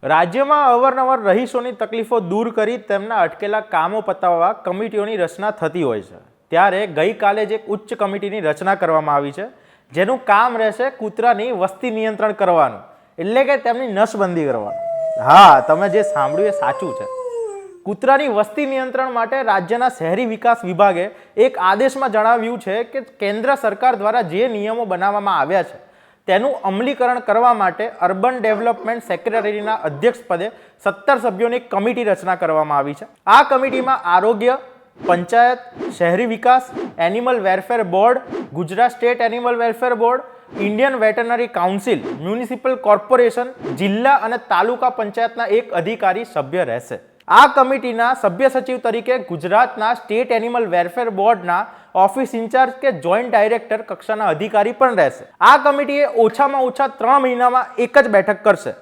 રાજ્યમાં અવારનવાર રહીશોની તકલીફો દૂર કરી તેમના અટકેલા કામો પતાવવા કમિટીઓની રચના થતી હોય છે। ત્યારે ગઈકાલે જ એક ઉચ્ચ કમિટીની રચના કરવામાં આવી છે, જેનું કામ રહેશે કૂતરાની વસ્તી નિયંત્રણ કરવાનું, એટલે કે તેમની નસબંધી કરવાનું। હા, તમે જે સાંભળ્યું એ સાચું છે। કૂતરાની વસ્તી નિયંત્રણ માટે રાજ્યના શહેરી વિકાસ વિભાગે એક આદેશમાં જણાવ્યું છે કે કેન્દ્ર સરકાર દ્વારા જે નિયમો બનાવવામાં આવ્યા છે તેનું અમલીકરણ કરવા માટે અર્બન ડેવલપમેન્ટ સેક્રેટરીના અધ્યક્ષ પદે 17 સભ્યોની એક કમિટી રચના કરવામાં આવી છે। આ કમિટીમાં આરોગ્ય, પંચાયત, શહેરી વિકાસ, animal welfare board, Gujarat state animal welfare board, Indian veterinary council, municipal corporation, જિલ્લા અને તાલુકા પંચાયતના એક અધિકારી સભ્ય રહેશે। આ કમિટીના સભ્ય સચિવ તરીકે ગુજરાતના સ્ટેટ એનિમલ વેલફેર બોર્ડના ઓફિસ ઇન્ચાર્જ કે જોઈન્ટ ડાયરેક્ટર કક્ષાના અધિકારી પણ રહેશે। આ કમિટીએ ઓછામાં ઓછા 3 મહિનામાં એક જ બેઠક કરશે।